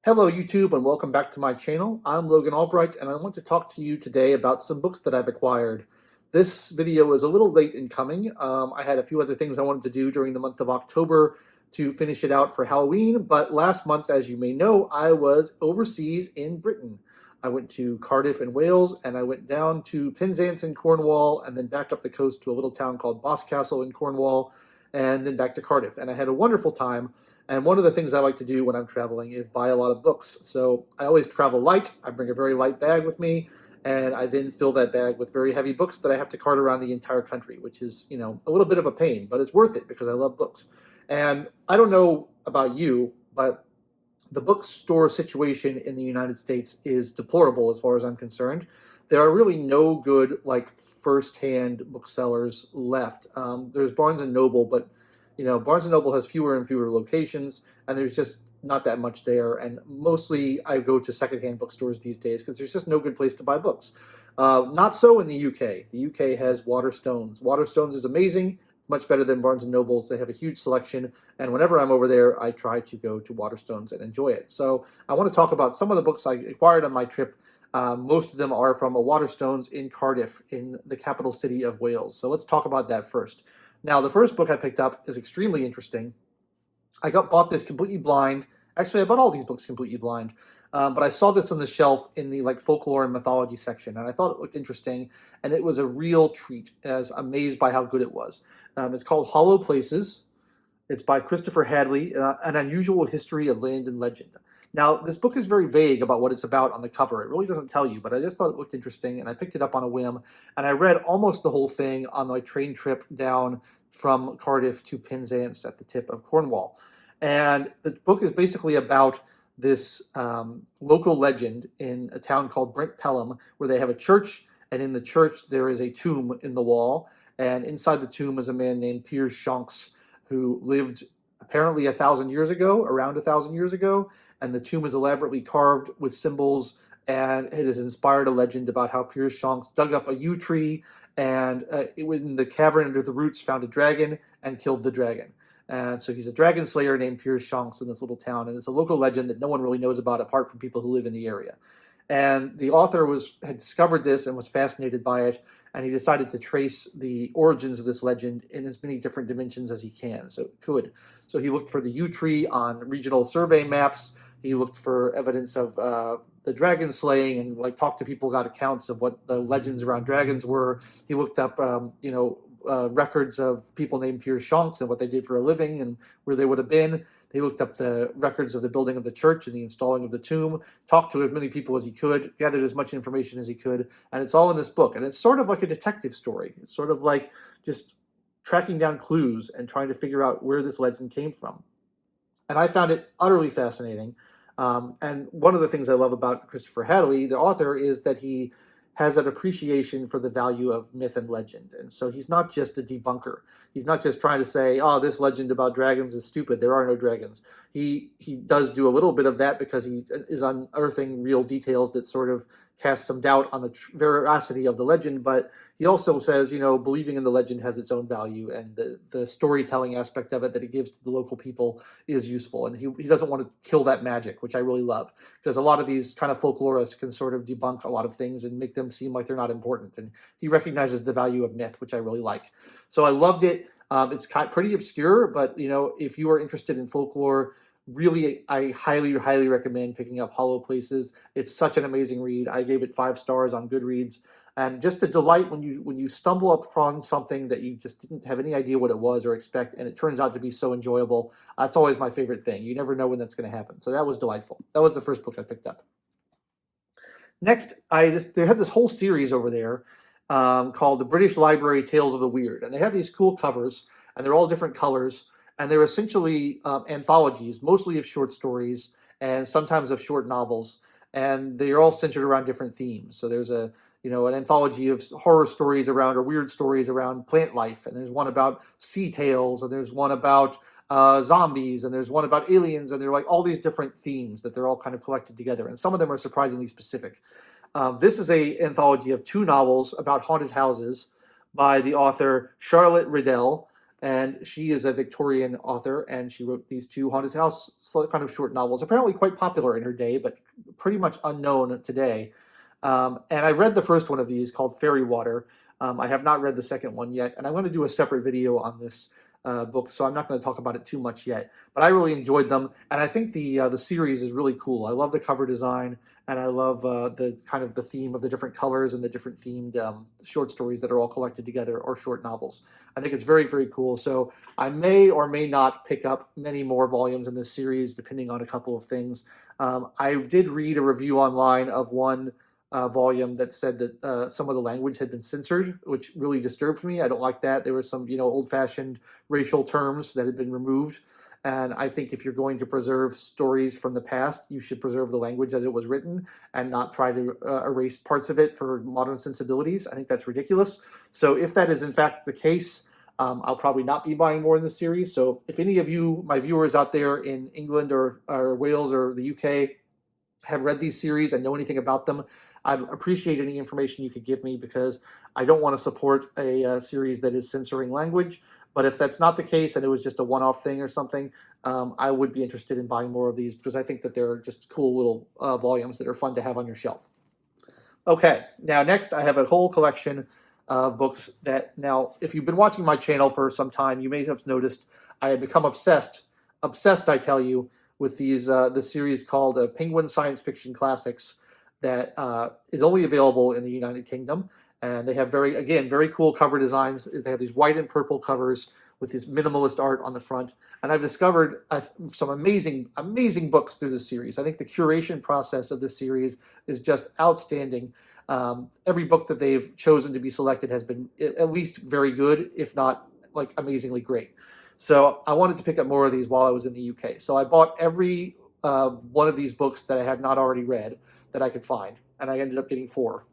Hello YouTube and welcome back to my channel. I'm Logan Albright and I want to talk to you today about some books that I've acquired. This video is a little late in coming. I had a few other things I wanted to do during the month of October to finish it out for Halloween, but last month, as you may know, I was overseas in Britain. I went to Cardiff in Wales and I went down to Penzance in Cornwall and then back up the coast to a little town called Boscastle in Cornwall and then back to Cardiff. And I had a wonderful time. And one of the things I like to do when I'm traveling is buy a lot of books. So I always travel light. I bring a very light bag with me, and I then fill that bag with very heavy books that I have to cart around the entire country, which is, a little bit of a pain, but it's worth it because I love books. And I don't know about you, but the bookstore situation in the United States is deplorable as far as I'm concerned. There are really no good, like, first-hand booksellers left. There's Barnes and Noble, but Barnes & Noble has fewer and fewer locations, and there's just not that much there. And mostly I go to secondhand bookstores these days because there's just no good place to buy books. Not so in the UK. The UK has Waterstones. Waterstones is amazing, much better than Barnes & Noble's. They have a huge selection, and whenever I'm over there, I try to go to Waterstones and enjoy it. So I want to talk about some of the books I acquired on my trip. Most of them are from a Waterstones in Cardiff, in the capital city of Wales. So let's talk about that first. Now, the first book I picked up is extremely interesting. I bought this completely blind. Actually, I bought all these books completely blind. But I saw this on the shelf in the folklore and mythology section, and I thought it looked interesting, and it was a real treat. I was amazed by how good it was. It's called Hollow Places. It's by Christopher Hadley, An Unusual History of Land and Legend. Now, this book is very vague about what it's about on the cover. It really doesn't tell you, but I just thought it looked interesting, and I picked it up on a whim, and I read almost the whole thing on my train trip down from Cardiff to Penzance at the tip of Cornwall. And the book is basically about this local legend in a town called Brent Pelham, where they have a church, and in the church there is a tomb in the wall, and inside the tomb is a man named Piers Shonks, who lived apparently around 1,000 years ago, and the tomb is elaborately carved with symbols, and it has inspired a legend about how Piers Shonks dug up a yew tree, and in the cavern under the roots found a dragon and killed the dragon. And so he's a dragon slayer named Piers Shonks in this little town, and it's a local legend that no one really knows about apart from people who live in the area. And the author had discovered this and was fascinated by it, and he decided to trace the origins of this legend in as many different dimensions as he can. So he looked for the yew tree on regional survey maps. He looked for evidence of the dragon slaying, and talked to people, got accounts of what the legends around dragons were. He looked up, records of people named Piers Shonks and what they did for a living and where they would have been. He looked up the records of the building of the church and the installing of the tomb, talked to as many people as he could, gathered as much information as he could, and it's all in this book. And it's sort of like a detective story. It's sort of like just tracking down clues and trying to figure out where this legend came from. And I found it utterly fascinating. And one of the things I love about Christopher Hadley, the author, is that he has an appreciation for the value of myth and legend. And so he's not just a debunker. He's not just trying to say, oh, this legend about dragons is stupid, there are no dragons. He does do a little bit of that because he is unearthing real details that sort of cast some doubt on the veracity of the legend, but he also says, believing in the legend has its own value, and the storytelling aspect of it that it gives to the local people is useful. And he doesn't want to kill that magic, which I really love, because a lot of these kind of folklorists can sort of debunk a lot of things and make them seem like they're not important. And he recognizes the value of myth, which I really like. So I loved it. It's pretty obscure, but if you are interested in folklore, really, I highly, highly recommend picking up Hollow Places. It's such an amazing read. I gave it 5 stars on Goodreads. And just a delight when you stumble upon something that you just didn't have any idea what it was or expect, and it turns out to be so enjoyable. That's always my favorite thing. You never know when that's going to happen. So that was delightful. That was the first book I picked up. Next, they had this whole series over there called the British Library Tales of the Weird. And they have these cool covers, and they're all different colors. And they're essentially anthologies, mostly of short stories and sometimes of short novels. And they're all centered around different themes. So there's an anthology of horror stories around, or weird stories around plant life. And there's one about sea tales, and there's one about zombies, and there's one about aliens. And they're all these different themes that they're all kind of collected together. And some of them are surprisingly specific. This is an anthology of 2 novels about haunted houses by the author Charlotte Riddell. and she is a Victorian author, and she wrote these two haunted house kind of short novels, apparently quite popular in her day, but pretty much unknown today. And I read the first one of these called Fairy Water. I have not read the second one yet, and I'm going to do a separate video on this book, so I'm not going to talk about it too much yet. But I really enjoyed them, and I think the series is really cool. I love the cover design, and I love the kind of the theme of the different colors and the different themed short stories that are all collected together, or short novels. I think it's very, very cool. So I may or may not pick up many more volumes in this series, depending on a couple of things. I did read a review online of one volume that said that some of the language had been censored, which really disturbs me. I don't like that. There were some, old-fashioned racial terms that had been removed. And I think if you're going to preserve stories from the past, you should preserve the language as it was written and not try to erase parts of it for modern sensibilities. I think that's ridiculous. So if that is in fact the case, I'll probably not be buying more in this series. So if any of you, my viewers out there in England or Wales or the UK, have read these series and know anything about them, I'd appreciate any information you could give me, because I don't want to support a series that is censoring language. But if that's not the case and it was just a one-off thing or something, I would be interested in buying more of these, because I think that they're just cool little volumes that are fun to have on your shelf. Okay, now next I have a whole collection of books that, now, if you've been watching my channel for some time, you may have noticed I have become obsessed, I tell you, with these the series called Penguin Science Fiction Classics, that is only available in the United Kingdom. And they have very cool cover designs. They have these white and purple covers with this minimalist art on the front. And I've discovered some amazing books through this series. I think the curation process of this series is just outstanding. Every book that they've chosen to be selected has been at least very good, if not like amazingly great. So I wanted to pick up more of these while I was in the UK. So I bought every one of these books that I had not already read that I could find, and I ended up getting 4.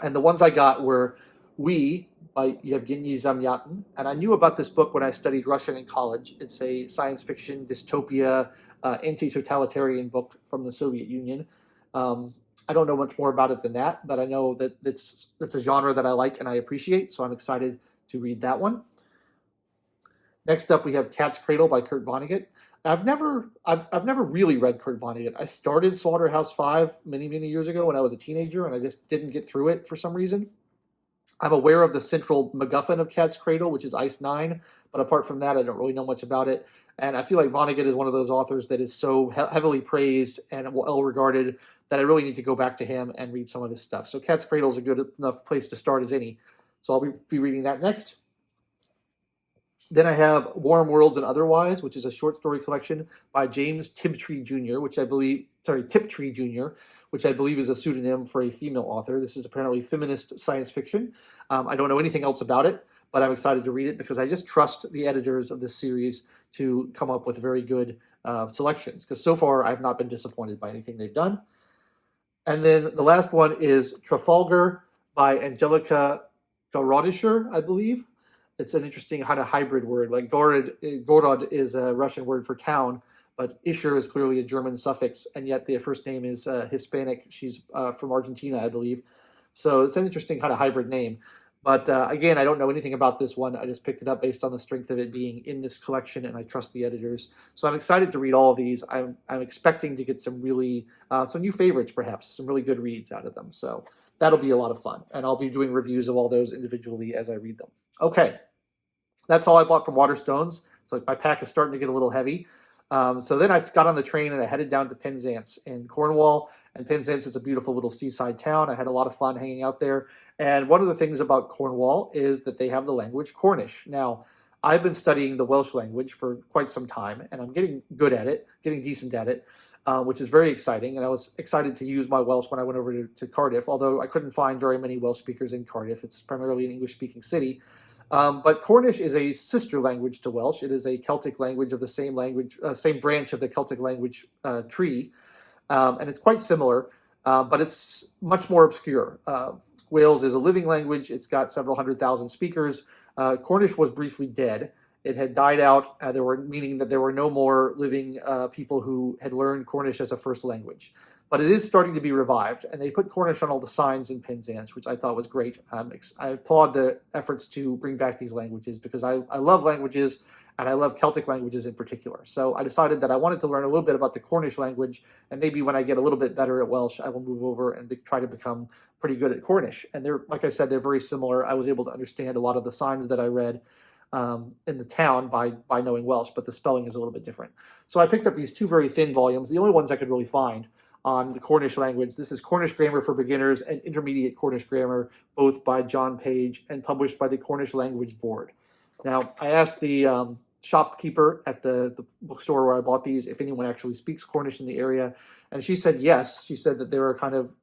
And the ones I got were We by Yevgeny Zamyatin, and I knew about this book when I studied Russian in college. It's a science fiction dystopia, anti-totalitarian book from the Soviet Union. I don't know much more about it than that, but I know that it's a genre that I like and I appreciate, so I'm excited to read that one. Next up, we have Cat's Cradle by Kurt Vonnegut. I've never really read Kurt Vonnegut. I started Slaughterhouse-Five many years ago when I was a teenager, and I just didn't get through it for some reason. I'm aware of the central MacGuffin of Cat's Cradle, which is Ice 9, but apart from that, I don't really know much about it. And I feel like Vonnegut is one of those authors that is so heavily praised and well regarded that I really need to go back to him and read some of his stuff. So Cat's Cradle is a good enough place to start as any. So I'll be reading that next. Then I have Warm Worlds and Otherwise, which is a short story collection by James Tiptree Jr., Tiptree Jr., which I believe is a pseudonym for a female author. This is apparently feminist science fiction. I don't know anything else about it, but I'm excited to read it because I just trust the editors of this series to come up with very good selections, because so far I've not been disappointed by anything they've done. And then the last one is Trafalgar by Angelica Gorodischer, I believe. It's an interesting kind of hybrid word. Like Gorod is a Russian word for town, but Ischer is clearly a German suffix, and yet the first name is Hispanic. She's from Argentina, I believe. So it's an interesting kind of hybrid name. But again, I don't know anything about this one. I just picked it up based on the strength of it being in this collection, and I trust the editors. So I'm excited to read all of these. I'm expecting to get some really, some new favorites perhaps, some really good reads out of them. So that'll be a lot of fun, and I'll be doing reviews of all those individually as I read them. Okay. That's all I bought from Waterstones. So my pack is starting to get a little heavy. So then I got on the train and I headed down to Penzance in Cornwall. And Penzance is a beautiful little seaside town. I had a lot of fun hanging out there. And one of the things about Cornwall is that they have the language Cornish. Now, I've been studying the Welsh language for quite some time, and I'm getting good at it, getting decent at it, which is very exciting. And I was excited to use my Welsh when I went over to Cardiff, although I couldn't find very many Welsh speakers in Cardiff. It's primarily an English-speaking city. But Cornish is a sister language to Welsh. It is a Celtic language of the same branch of the Celtic language tree, and it's quite similar, but it's much more obscure. Wales is a living language. It's got several 100,000 speakers. Cornish was briefly dead, It had died out, meaning that there were no more living people who had learned Cornish as a first language. But it is starting to be revived, and they put Cornish on all the signs in Penzance, which I thought was great. I applaud the efforts to bring back these languages because I love languages, and I love Celtic languages in particular. So I decided that I wanted to learn a little bit about the Cornish language, and maybe when I get a little bit better at Welsh, I will move over and try to become pretty good at Cornish. And they're, like I said, they're very similar. I was able to understand a lot of the signs that I read in the town by knowing Welsh, but the spelling is a little bit different. So I picked up these two very thin volumes, the only ones I could really find on the Cornish language. This is Cornish Grammar for Beginners and Intermediate Cornish Grammar, both by John Page and published by the Cornish Language Board. Now, I asked the shopkeeper at the bookstore where I bought these if anyone actually speaks Cornish in the area, and she said yes. She said that there are kind of,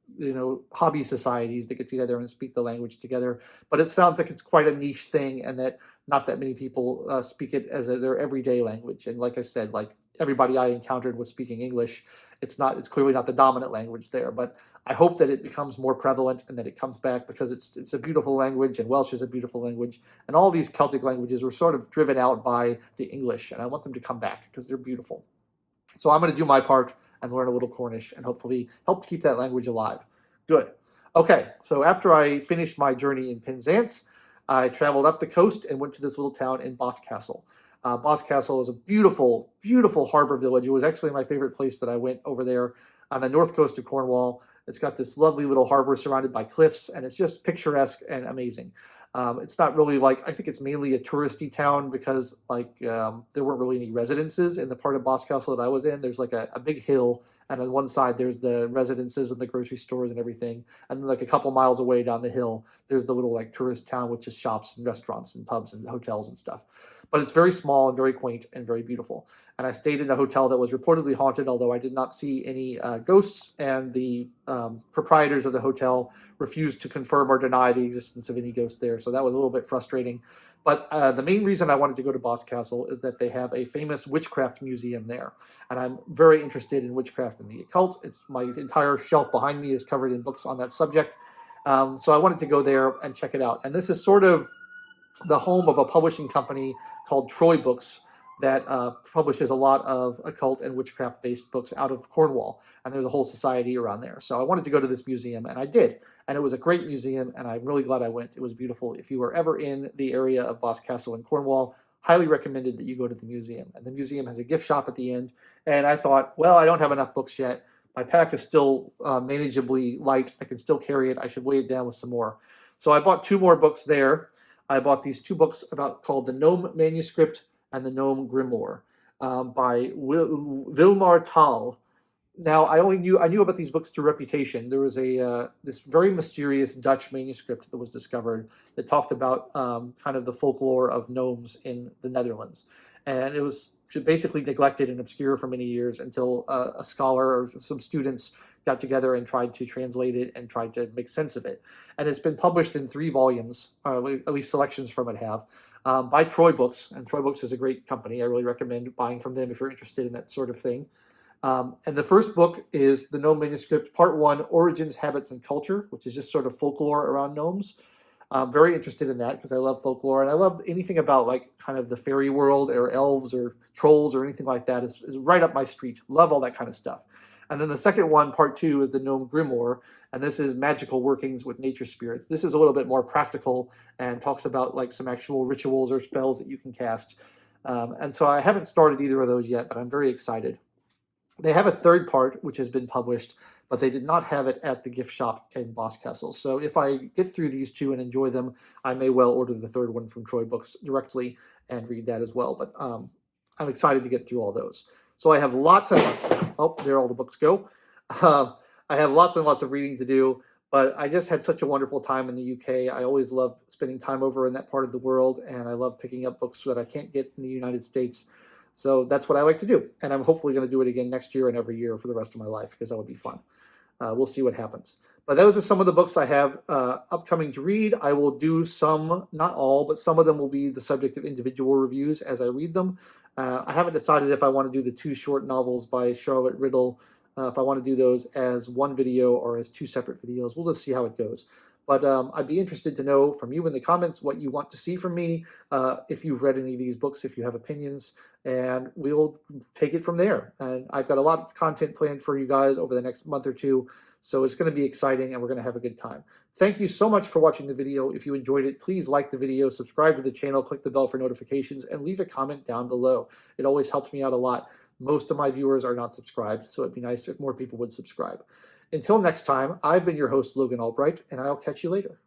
hobby societies that get together and speak the language together, but it sounds like it's quite a niche thing and that not that many people speak it as their everyday language. And like I said, like everybody I encountered was speaking English. It's clearly not the dominant language there, but I hope that it becomes more prevalent and that it comes back because it's a beautiful language, and Welsh is a beautiful language, and all these Celtic languages were sort of driven out by the English, and I want them to come back because they're beautiful. So I'm going to do my part and learn a little Cornish and hopefully help keep that language alive. Good. Okay, so after I finished my journey in Penzance, I traveled up the coast and went to this little town in Boscastle. Boscastle is a beautiful, beautiful harbor village. It was actually my favorite place that I went over there on the north coast of Cornwall. It's got this lovely little harbor surrounded by cliffs, and it's just picturesque and amazing. It's not really I think it's mainly a touristy town because there weren't really any residences in the part of Boscastle that I was in. There's a big hill, and on one side there's the residences and the grocery stores and everything. And then a couple miles away down the hill, there's the little tourist town with just shops and restaurants and pubs and hotels and stuff. But it's very small and very quaint and very beautiful. And I stayed in a hotel that was reportedly haunted, although I did not see any ghosts, and the proprietors of the hotel refused to confirm or deny the existence of any ghosts there. So that was a little bit frustrating. But the main reason I wanted to go to Boscastle is that they have a famous witchcraft museum there. And I'm very interested in witchcraft and the occult. My entire shelf behind me is covered in books on that subject. So I wanted to go there and check it out. And this is sort of the home of a publishing company called Trove Books that publishes a lot of occult and witchcraft-based books out of Cornwall, and there's a whole society around there. So I wanted to go to this museum, and I did, and it was a great museum, and I'm really glad I went. It was beautiful. If you were ever in the area of Boscastle in Cornwall, highly recommended that you go to the museum. And the museum has a gift shop at the end, and I thought, well, I don't have enough books yet. My pack is still manageably light. I can still carry it. I should weigh it down with some more. So I bought 2 more books there. I bought these 2 books called The Gnome Manuscript and The Gnome Grimoire by Wilmar Tal. Now, I knew about these books through reputation. There was this very mysterious Dutch manuscript that was discovered that talked about kind of the folklore of gnomes in the Netherlands, and it was basically neglected and obscure for many years until a scholar or some students got together and tried to translate it and tried to make sense of it. And it's been published in 3 volumes, at least selections from it have, by Trove Books. And Trove Books is a great company. I really recommend buying from them if you're interested in that sort of thing. And the first book is The Gnome Manuscript, Part 1, Origins, Habits, and Culture, which is just sort of folklore around gnomes. I'm very interested in that because I love folklore, and I love anything about kind of the fairy world or elves or trolls or anything like that is right up my street. Love all that kind of stuff. And then the second one, Part 2, is The Gnome Grimoire, and this is magical workings with nature spirits. This is a little bit more practical and talks about some actual rituals or spells that you can cast. And so I haven't started either of those yet, but I'm very excited. They have a third part, which has been published, but they did not have it at the gift shop in Boscastle. So if I get through these 2 and enjoy them, I may well order the third one from Trove Books directly and read that as well. But I'm excited to get through all those. So I have lots and lots. Oh, there all the books go. I have lots and lots of reading to do, but I just had such a wonderful time in the UK. I always love spending time over in that part of the world, and I love picking up books that I can't get in the United States. So that's what I like to do, and I'm hopefully going to do it again next year and every year for the rest of my life because that would be fun. We'll see what happens. But those are some of the books I have upcoming to read. I will do some, not all, but some of them will be the subject of individual reviews as I read them. I haven't decided if I want to do the 2 short novels by Charlotte Riddle, if I want to do those as one video or as 2 separate videos. We'll just see how it goes. But I'd be interested to know from you in the comments what you want to see from me, if you've read any of these books, if you have opinions, and we'll take it from there. And I've got a lot of content planned for you guys over the next month or two, so it's going to be exciting and we're going to have a good time. Thank you so much for watching the video. If you enjoyed it, please like the video, subscribe to the channel, click the bell for notifications, and leave a comment down below. It always helps me out a lot. Most of my viewers are not subscribed, so it'd be nice if more people would subscribe. Until next time, I've been your host, Logan Albright, and I'll catch you later.